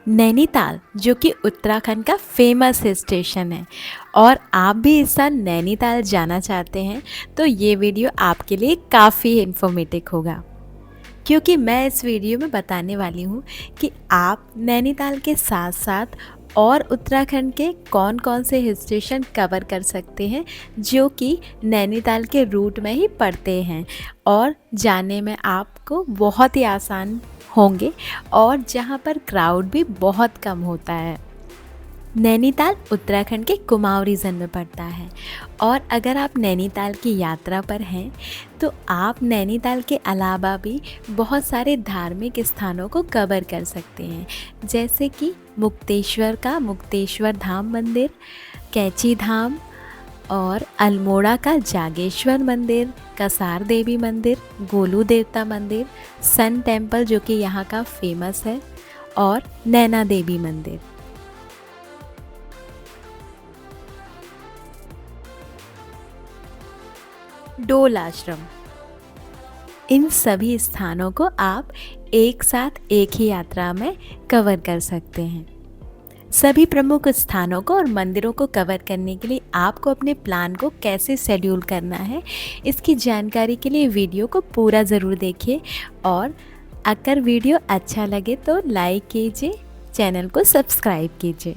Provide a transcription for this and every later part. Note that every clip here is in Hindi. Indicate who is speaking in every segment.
Speaker 1: नैनीताल जो कि उत्तराखंड का फेमस हिल स्टेशन है और आप भी इस साल नैनीताल जाना चाहते हैं तो ये वीडियो आपके लिए काफ़ी इन्फॉर्मेटिव होगा, क्योंकि मैं इस वीडियो में बताने वाली हूँ कि आप नैनीताल के साथ साथ और उत्तराखंड के कौन कौन से हिल स्टेशन कवर कर सकते हैं जो कि नैनीताल के रूट में ही पड़ते हैं और जाने में आपको बहुत ही आसान होंगे और जहाँ पर क्राउड भी बहुत कम होता है। नैनीताल उत्तराखंड के कुमाऊं रीजन में पड़ता है और अगर आप नैनीताल की यात्रा पर हैं तो आप नैनीताल के अलावा भी बहुत सारे धार्मिक स्थानों को कवर कर सकते हैं, जैसे कि मुक्तेश्वर का मुक्तेश्वर धाम मंदिर, कैची धाम और अल्मोड़ा का जागेश्वर मंदिर, कसार देवी मंदिर, गोलू देवता मंदिर, सन टेम्पल जो कि यहाँ का फेमस है और नैना देवी मंदिर। डोल आश्रम, इन सभी स्थानों को आप एक साथ एक ही यात्रा में कवर कर सकते हैं। सभी प्रमुख स्थानों को और मंदिरों को कवर करने के लिए आपको अपने प्लान को कैसे शेड्यूल करना है, इसकी जानकारी के लिए वीडियो को पूरा ज़रूर देखिए और अगर वीडियो अच्छा लगे तो लाइक कीजिए, चैनल को सब्सक्राइब कीजिए।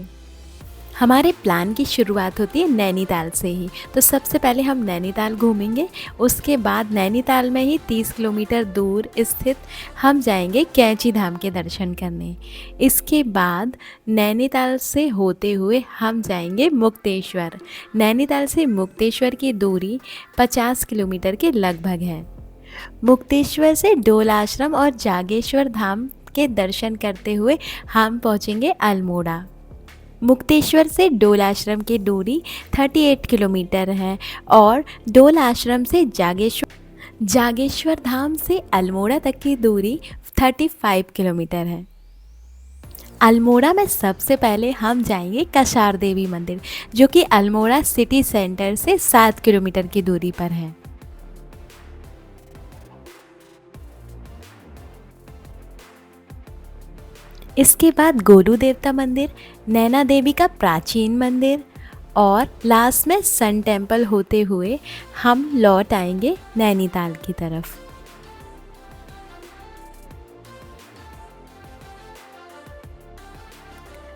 Speaker 1: हमारे प्लान की शुरुआत होती है नैनीताल से ही, तो सबसे पहले हम नैनीताल घूमेंगे। उसके बाद नैनीताल में ही 30 किलोमीटर दूर स्थित हम जाएंगे कैची धाम के दर्शन करने। इसके बाद नैनीताल से होते हुए हम जाएंगे मुक्तेश्वर। नैनीताल से मुक्तेश्वर की दूरी 50 किलोमीटर के लगभग है। मुक्तेश्वर से डोल आश्रम और जागेश्वर धाम के दर्शन करते हुए हम पहुँचेंगे अल्मोड़ा। मुक्तेश्वर से डोल आश्रम की दूरी 38 किलोमीटर है और डोल आश्रम से जागेश्वर धाम से अल्मोड़ा तक की दूरी 35 किलोमीटर है। अल्मोड़ा में सबसे पहले हम जाएंगे कसार देवी मंदिर, जो कि अल्मोड़ा सिटी सेंटर से 7 किलोमीटर की दूरी पर है। इसके बाद गोलू देवता मंदिर, नैना देवी का प्राचीन मंदिर और लास्ट में सन टेम्पल होते हुए हम लौट आएंगे नैनीताल की तरफ।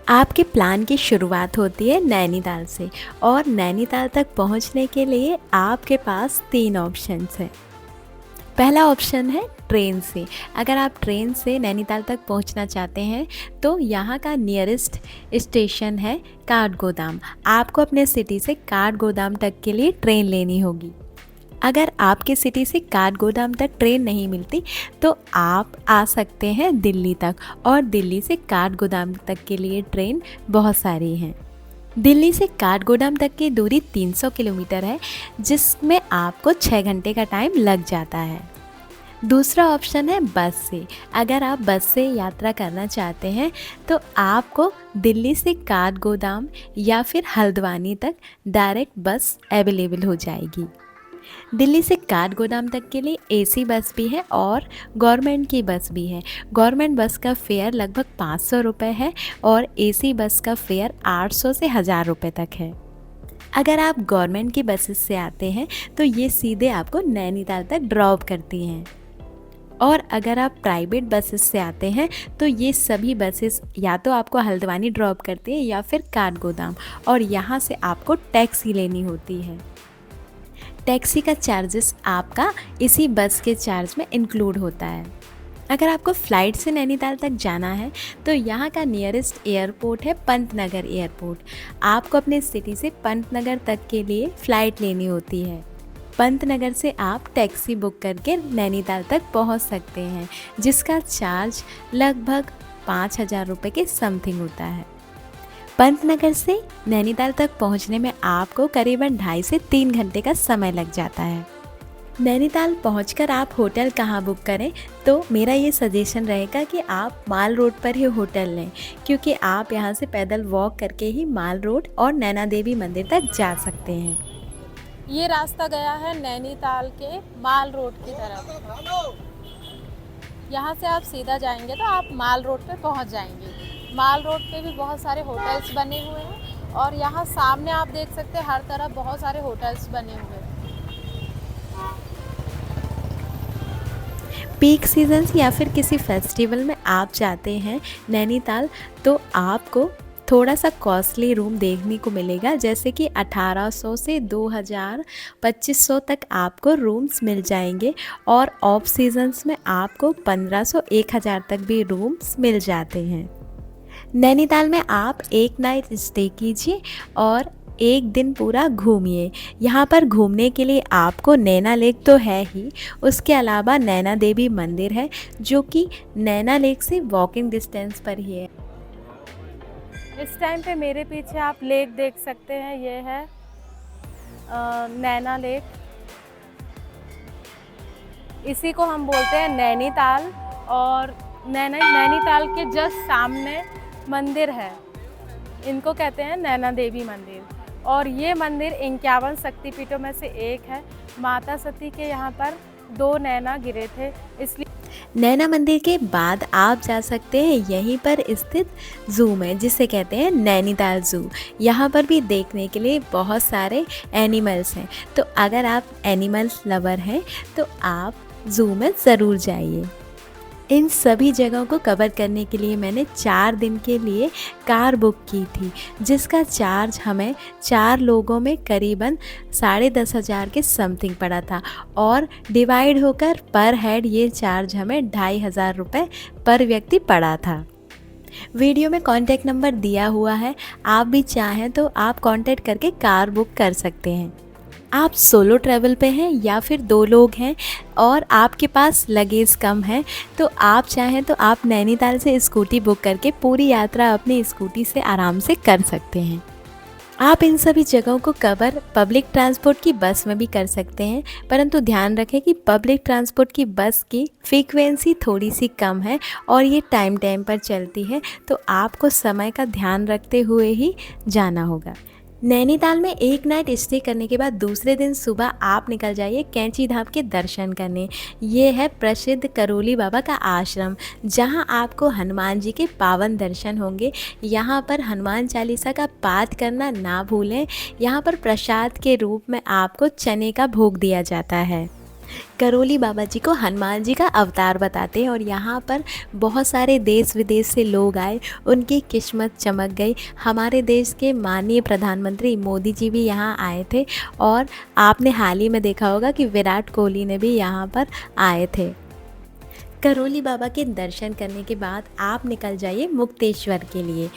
Speaker 1: आपके प्लान की शुरुआत होती है नैनीताल से और नैनीताल तक पहुंचने के लिए आपके पास 3 ऑप्शंस हैं। पहला ऑप्शन है ट्रेन से। अगर आप ट्रेन से नैनीताल तक पहुंचना चाहते हैं तो यहाँ का नियरेस्ट स्टेशन है काठगोदाम। आपको अपने सिटी से काठगोदाम तक के लिए ट्रेन लेनी होगी। अगर आपके सिटी से काठगोदाम तक ट्रेन नहीं मिलती तो आप आ सकते हैं दिल्ली तक और दिल्ली से काठगोदाम तक के लिए ट्रेन बहुत सारी हैं। दिल्ली से काठगोदाम तक की दूरी 300 किलोमीटर है, जिसमें आपको 6 घंटे का टाइम लग जाता है। दूसरा ऑप्शन है बस से। अगर आप बस से यात्रा करना चाहते हैं तो आपको दिल्ली से काठगोदाम या फिर हल्द्वानी तक डायरेक्ट बस अवेलेबल हो जाएगी। दिल्ली से काठगोदाम तक के लिए एसी बस भी है और गवर्नमेंट की बस भी है। गवर्नमेंट बस का फेयर लगभग 500 रुपये है और एसी बस का फेयर 800 से 1000 रुपये तक है। अगर आप गवर्नमेंट की बसेस से आते हैं तो ये सीधे आपको नैनीताल तक ड्रॉप करती हैं और अगर आप प्राइवेट बसेस से आते हैं तो ये सभी बसेस या तो आपको हल्द्वानी ड्रॉप करती हैं या फिर काठगोदाम और यहाँ से आपको टैक्सी लेनी होती है। टैक्सी का चार्जेस आपका इसी बस के चार्ज में इंक्लूड होता है। अगर आपको फ़्लाइट से नैनीताल तक जाना है तो यहाँ का नियरेस्ट एयरपोर्ट है पंतनगर एयरपोर्ट। आपको अपने सिटी से पंतनगर तक के लिए फ़्लाइट लेनी होती है। पंतनगर से आप टैक्सी बुक करके नैनीताल तक पहुँच सकते हैं, जिसका चार्ज लगभग 5000 रुपये के समथिंग होता है। पंतनगर से नैनीताल तक पहुंचने में आपको करीबन 2.5 से 3 घंटे का समय लग जाता है। नैनीताल पहुंचकर आप होटल कहाँ बुक करें, तो मेरा ये सजेशन रहेगा कि आप माल रोड पर ही होटल लें, क्योंकि आप यहाँ से पैदल वॉक करके ही माल रोड और नैना देवी मंदिर तक जा सकते हैं।
Speaker 2: ये रास्ता गया है नैनीताल के माल रोड की तरफ। यहाँ से आप सीधा जाएंगे तो आप माल रोड पे पहुँच जाएंगे। माल रोड पे भी बहुत सारे होटल्स बने हुए हैं और यहाँ सामने आप देख सकते हैं हर तरफ बहुत सारे होटल्स बने हुए हैं।
Speaker 1: पीक सीजन्स या फिर किसी फेस्टिवल में आप जाते हैं नैनीताल, तो आपको थोड़ा सा कॉस्टली रूम देखने को मिलेगा, जैसे कि 1800 से 2000 2500 तक आपको रूम्स मिल जाएंगे और ऑफ सीजन्स में आपको 1500 1000 तक भी रूम्स मिल जाते हैं। नैनीताल में आप एक नाइट स्टे कीजिए और एक दिन पूरा घूमिए। यहाँ पर घूमने के लिए आपको नैना लेक तो है ही, उसके अलावा नैना देवी मंदिर है जो कि नैना लेक से वॉकिंग डिस्टेंस पर ही है।
Speaker 2: इस टाइम पे मेरे पीछे आप लेक देख सकते हैं, ये है नैना लेक। इसी को हम बोलते हैं नैनीताल और नैनीताल के जस्ट सामने मंदिर है, इनको कहते हैं नैना देवी मंदिर। और ये मंदिर 51 शक्तिपीठों में से एक है। माता सती के यहाँ पर 2 नैना गिरे थे, इसलिए
Speaker 1: नैना मंदिर के बाद आप जा सकते हैं यहीं पर स्थित ज़ू में, जिसे कहते हैं नैनीताल ज़ू। यहाँ पर भी देखने के लिए बहुत सारे एनिमल्स हैं, तो अगर आप एनिमल्स लवर हैं तो आप ज़ू में ज़रूर जाइए। इन सभी जगहों को कवर करने के लिए मैंने 4 दिन के लिए कार बुक की थी, जिसका चार्ज हमें 4 लोगों में करीबन 10,500 के समथिंग पड़ा था और डिवाइड होकर पर हेड ये चार्ज हमें 2,500 रुपये पर व्यक्ति पड़ा था। वीडियो में कॉन्टैक्ट नंबर दिया हुआ है, आप भी चाहें तो आप कॉन्टैक्ट करके कार बुक कर सकते हैं। आप सोलो ट्रैवल पे हैं या फिर 2 लोग हैं और आपके पास लगेज कम है, तो आप चाहें तो आप नैनीताल से स्कूटी बुक करके पूरी यात्रा अपनी स्कूटी से आराम से कर सकते हैं। आप इन सभी जगहों को कवर पब्लिक ट्रांसपोर्ट की बस में भी कर सकते हैं, परंतु ध्यान रखें कि पब्लिक ट्रांसपोर्ट की बस की फ्रीक्वेंसी थोड़ी सी कम है और ये टाइम पर चलती है, तो आपको समय का ध्यान रखते हुए ही जाना होगा। नैनीताल में एक नाइट स्टे करने के बाद दूसरे दिन सुबह आप निकल जाइए कैंची धाम के दर्शन करने। ये है प्रसिद्ध करोली बाबा का आश्रम, जहां आपको हनुमान जी के पावन दर्शन होंगे। यहां पर हनुमान चालीसा का पाठ करना ना भूलें। यहां पर प्रसाद के रूप में आपको चने का भोग दिया जाता है। करोली बाबा जी को हनुमान जी का अवतार बताते हैं और यहाँ पर बहुत सारे देश विदेश से लोग आए, उनकी किस्मत चमक गई। हमारे देश के माननीय प्रधानमंत्री मोदी जी भी यहाँ आए थे और आपने हाल ही में देखा होगा कि विराट कोहली ने भी यहाँ पर आए थे। करोली बाबा के दर्शन करने के बाद आप निकल जाइए मुक्तेश्वर के लिए।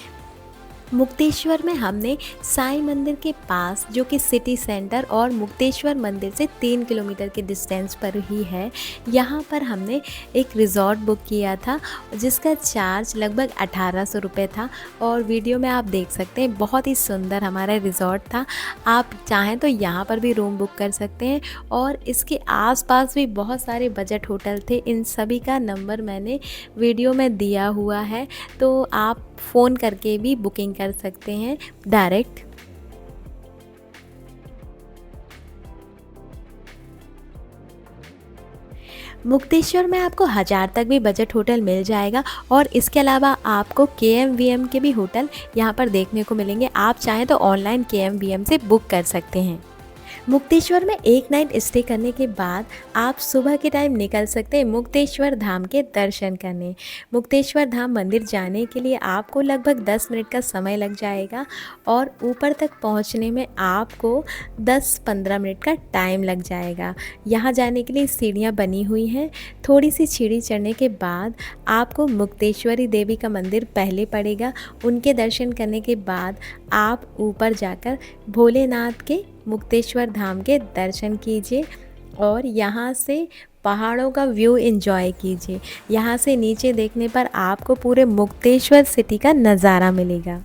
Speaker 1: मुक्तेश्वर में हमने साईं मंदिर के पास, जो कि सिटी सेंटर और मुक्तेश्वर मंदिर से 3 किलोमीटर के डिस्टेंस पर ही है, यहाँ पर हमने एक रिज़ॉर्ट बुक किया था जिसका चार्ज लगभग 1800 रुपये था और वीडियो में आप देख सकते हैं बहुत ही सुंदर हमारा रिज़ॉर्ट था। आप चाहें तो यहाँ पर भी रूम बुक कर सकते हैं और इसके आसपास भी बहुत सारे बजट होटल थे। इन सभी का नंबर मैंने वीडियो में दिया हुआ है, तो आप फ़ोन करके भी बुकिंग कर सकते हैं डायरेक्ट। मुक्तेश्वर में आपको 1000 तक भी बजट होटल मिल जाएगा और इसके अलावा आपको KMVM के भी होटल यहाँ पर देखने को मिलेंगे। आप चाहें तो ऑनलाइन KMVM से बुक कर सकते हैं। मुक्तेश्वर में एक नाइट स्टे करने के बाद आप सुबह के टाइम निकल सकते हैं मुक्तेश्वर धाम के दर्शन करने। मुक्तेश्वर धाम मंदिर जाने के लिए आपको लगभग 10 मिनट का समय लग जाएगा और ऊपर तक पहुंचने में आपको 10-15 मिनट का टाइम लग जाएगा। यहाँ जाने के लिए सीढ़ियाँ बनी हुई हैं। थोड़ी सी सीढ़ी चढ़ने के बाद आपको मुक्तेश्वरी देवी का मंदिर पहले पड़ेगा। उनके दर्शन करने के बाद आप ऊपर जाकर भोलेनाथ के मुक्तेश्वर धाम के दर्शन कीजिए और यहाँ से पहाड़ों का व्यू एंजॉय कीजिए। यहाँ से नीचे देखने पर आपको पूरे मुक्तेश्वर सिटी का नज़ारा मिलेगा।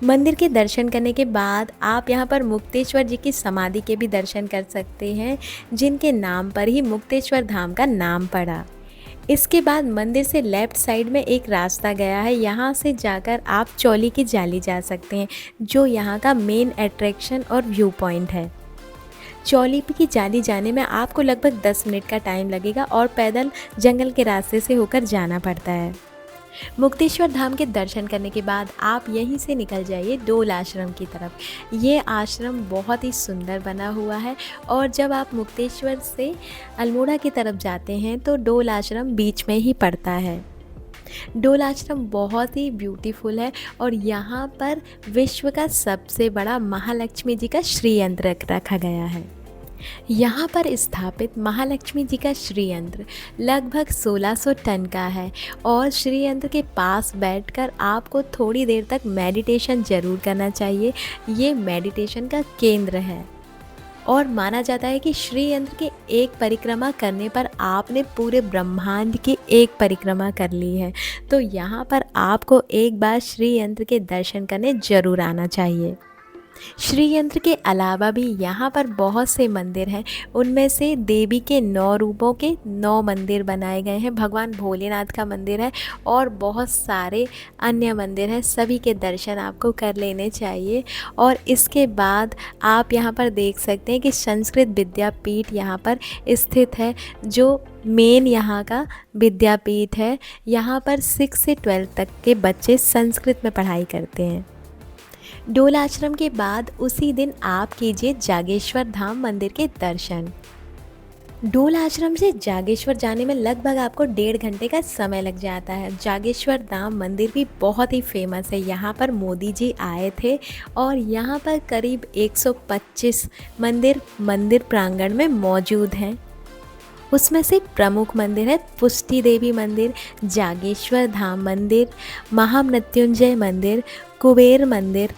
Speaker 1: मंदिर के दर्शन करने के बाद आप यहाँ पर मुक्तेश्वर जी की समाधि के भी दर्शन कर सकते हैं, जिनके नाम पर ही मुक्तेश्वर धाम का नाम पड़ा। इसके बाद मंदिर से लेफ़्ट साइड में एक रास्ता गया है, यहाँ से जाकर आप चौली की जाली जा सकते हैं, जो यहाँ का मेन अट्रैक्शन और व्यू पॉइंट है। चौली की जाली जाने में आपको लगभग 10 मिनट का टाइम लगेगा और पैदल जंगल के रास्ते से होकर जाना पड़ता है। मुक्तेश्वर धाम के दर्शन करने के बाद आप यहीं से निकल जाइए डोल आश्रम की तरफ। ये आश्रम बहुत ही सुंदर बना हुआ है और जब आप मुक्तेश्वर से अल्मोड़ा की तरफ जाते हैं तो डोल आश्रम बीच में ही पड़ता है। डोल आश्रम बहुत ही ब्यूटीफुल है और यहाँ पर विश्व का सबसे बड़ा महालक्ष्मी जी का श्री यंत्र रखा गया है। यहाँ पर स्थापित महालक्ष्मी जी का श्री यंत्र लगभग 1600 टन का है और श्री यंत्र के पास बैठकर आपको थोड़ी देर तक मेडिटेशन ज़रूर करना चाहिए। ये मेडिटेशन का केंद्र है और माना जाता है कि श्री यंत्र के एक परिक्रमा करने पर आपने पूरे ब्रह्मांड की एक परिक्रमा कर ली है। तो यहाँ पर आपको एक बार श्री यंत्र के दर्शन करने ज़रूर आना चाहिए। श्री यंत्र के अलावा भी यहाँ पर बहुत से मंदिर हैं। उनमें से देवी के 9 रूपों के 9 मंदिर बनाए गए हैं। भगवान भोलेनाथ का मंदिर है और बहुत सारे अन्य मंदिर हैं। सभी के दर्शन आपको कर लेने चाहिए। और इसके बाद आप यहाँ पर देख सकते हैं कि संस्कृत विद्यापीठ यहाँ पर स्थित है, जो मेन यहाँ का विद्यापीठ है। यहाँ पर 6 से 12 तक के बच्चे संस्कृत में पढ़ाई करते हैं। डोल आश्रम के बाद उसी दिन आप कीजिए जागेश्वर धाम मंदिर के दर्शन। डोल आश्रम से जागेश्वर जाने में लगभग आपको 1.5 घंटे का समय लग जाता है। जागेश्वर धाम मंदिर भी बहुत ही फेमस है। यहाँ पर मोदी जी आए थे और यहाँ पर करीब 125 मंदिर प्रांगण में मौजूद हैं। उसमें से प्रमुख मंदिर है पुष्टि देवी मंदिर, जागेश्वर धाम मंदिर, महामृत्युंजय मंदिर, कुबेर मंदिर,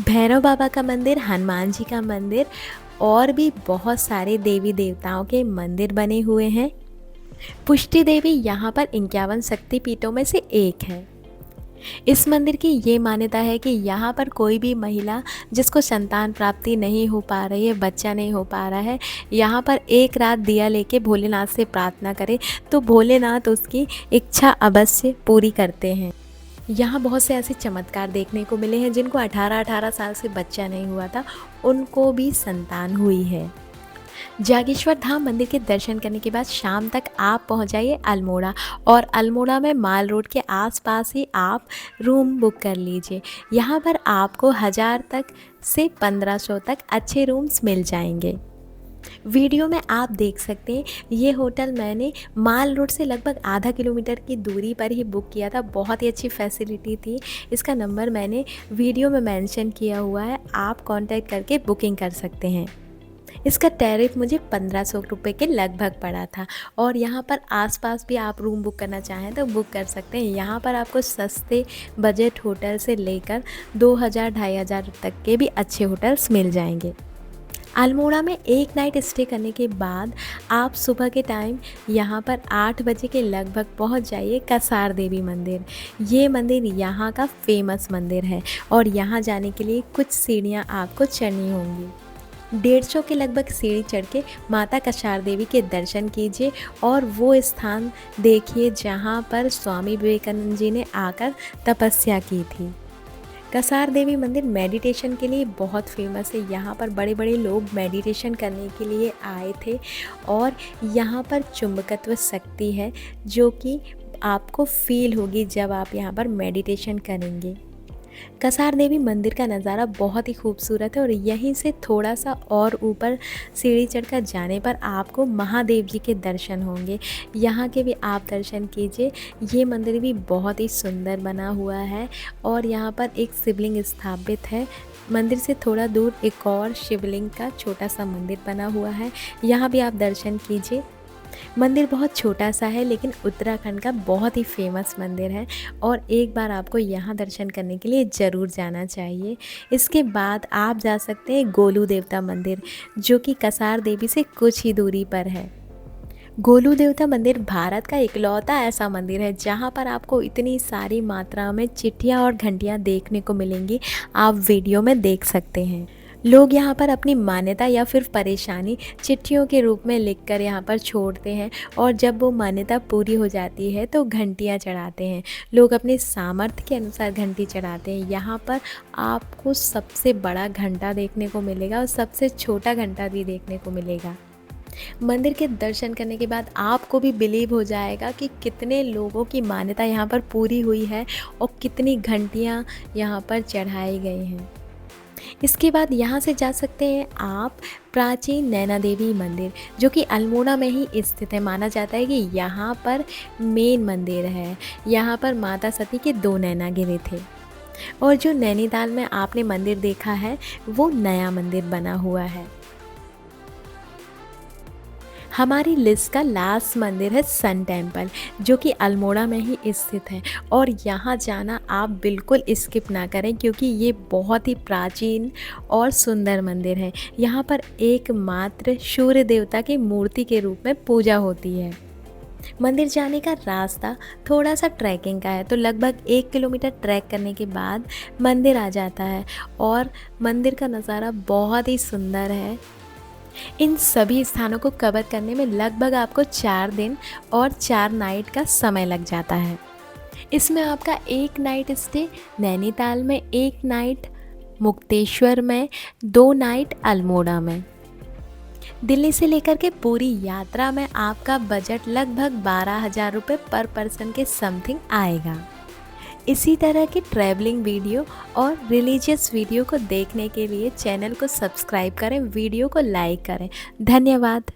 Speaker 1: भैरव बाबा का मंदिर, हनुमान जी का मंदिर और भी बहुत सारे देवी देवताओं के मंदिर बने हुए हैं। पुष्टि देवी यहाँ पर 51 शक्तिपीठों में से एक है। इस मंदिर की ये मान्यता है कि यहाँ पर कोई भी महिला जिसको संतान प्राप्ति नहीं हो पा रही है, बच्चा नहीं हो पा रहा है, यहाँ पर एक रात दिया लेके भोलेनाथ से प्रार्थना करे तो भोलेनाथ उसकी इच्छा अवश्य पूरी करते हैं। यहाँ बहुत से ऐसे चमत्कार देखने को मिले हैं। जिनको 18 साल से बच्चा नहीं हुआ था उनको भी संतान हुई है। जागेश्वर धाम मंदिर के दर्शन करने के बाद शाम तक आप पहुंच जाइए अल्मोड़ा और अल्मोड़ा में माल रोड के आसपास ही आप रूम बुक कर लीजिए। यहाँ पर आपको 1000 तक से 1500 तक अच्छे रूम्स मिल जाएंगे। वीडियो में आप देख सकते हैं ये होटल मैंने माल रोड से लगभग आधा किलोमीटर की दूरी पर ही बुक किया था। बहुत ही अच्छी फैसिलिटी थी। इसका नंबर मैंने वीडियो में मेंशन किया हुआ है, आप कांटेक्ट करके बुकिंग कर सकते हैं। इसका टैरिफ मुझे 1500 रुपये के लगभग पड़ा था और यहाँ पर आसपास भी आप रूम बुक करना चाहें तो बुक कर सकते हैं। यहाँ पर आपको सस्ते बजट होटल से लेकर 2000-2500 तक के भी अच्छे होटल्स मिल जाएंगे। अल्मोड़ा में एक नाइट स्टे करने के बाद आप सुबह के टाइम यहाँ पर 8 बजे के लगभग पहुँच जाइए कसार देवी मंदिर। ये मंदिर यहाँ का फेमस मंदिर है और यहाँ जाने के लिए कुछ सीढ़ियाँ आपको चढ़नी होंगी। 150 के लगभग सीढ़ी चढ़ के माता कसार देवी के दर्शन कीजिए और वो स्थान देखिए जहाँ पर स्वामी विवेकानंद जी ने आकर तपस्या की थी। कसार देवी मंदिर मेडिटेशन के लिए बहुत फेमस है। यहाँ पर बड़े बड़े लोग मेडिटेशन करने के लिए आए थे और यहाँ पर चुंबकत्व शक्ति है जो कि आपको फील होगी जब आप यहाँ पर मेडिटेशन करेंगे। कसार देवी मंदिर का नज़ारा बहुत ही खूबसूरत है और यहीं से थोड़ा सा और ऊपर सीढ़ी चढ़कर जाने पर आपको महादेव जी के दर्शन होंगे। यहाँ के भी आप दर्शन कीजिए। ये मंदिर भी बहुत ही सुंदर बना हुआ है और यहाँ पर एक शिवलिंग स्थापित है। मंदिर से थोड़ा दूर एक और शिवलिंग का छोटा सा मंदिर बना हुआ है, यहाँ भी आप दर्शन कीजिए। मंदिर बहुत छोटा सा है लेकिन उत्तराखंड का बहुत ही फेमस मंदिर है और एक बार आपको यहाँ दर्शन करने के लिए ज़रूर जाना चाहिए। इसके बाद आप जा सकते हैं गोलू देवता मंदिर जो कि कसार देवी से कुछ ही दूरी पर है। गोलू देवता मंदिर भारत का इकलौता ऐसा मंदिर है जहाँ पर आपको इतनी सारी मात्रा में चिट्ठियाँ और घंटियाँ देखने को मिलेंगी, आप वीडियो में देख सकते हैं। लोग यहाँ पर अपनी मान्यता या फिर परेशानी चिट्ठियों के रूप में लिखकर यहाँ पर छोड़ते हैं और जब वो मान्यता पूरी हो जाती है तो घंटियाँ चढ़ाते हैं। लोग अपने सामर्थ्य के अनुसार घंटी चढ़ाते हैं। यहाँ पर आपको सबसे बड़ा घंटा देखने को मिलेगा और सबसे छोटा घंटा भी देखने को मिलेगा। मंदिर के दर्शन करने के बाद आपको भी बिलीव हो जाएगा कि कितने लोगों की मान्यता यहाँ पर पूरी हुई है और कितनी घंटियाँ यहाँ पर चढ़ाई गई हैं। इसके बाद यहाँ से जा सकते हैं आप प्राचीन नैना देवी मंदिर, जो कि अल्मोड़ा में ही स्थित है। माना जाता है कि यहाँ पर मेन मंदिर है। यहाँ पर माता सती के 2 नैना गिरे थे। और जो नैनीताल में आपने मंदिर देखा है वो नया मंदिर बना हुआ है। हमारी लिस्ट का लास्ट मंदिर है सन टेम्पल, जो कि अल्मोड़ा में ही स्थित है और यहाँ जाना आप बिल्कुल स्किप ना करें, क्योंकि ये बहुत ही प्राचीन और सुंदर मंदिर है। यहाँ पर एकमात्र सूर्य देवता की मूर्ति के रूप में पूजा होती है। मंदिर जाने का रास्ता थोड़ा सा ट्रैकिंग का है, तो लगभग 1 किलोमीटर ट्रैक करने के बाद मंदिर आ जाता है और मंदिर का नज़ारा बहुत ही सुंदर है। इन सभी स्थानों को कवर करने में लगभग आपको 4 दिन और 4 नाइट का समय लग जाता है। इसमें आपका 1 नाइट स्टे नैनीताल में, 1 नाइट मुक्तेश्वर में, 2 नाइट अल्मोड़ा में। दिल्ली से लेकर के पूरी यात्रा में आपका बजट लगभग 12,000 रुपये पर पर्सन के समथिंग आएगा। इसी तरह की ट्रैवलिंग वीडियो और रिलीजियस वीडियो को देखने के लिए चैनल को सब्सक्राइब करें, वीडियो को लाइक करें। धन्यवाद।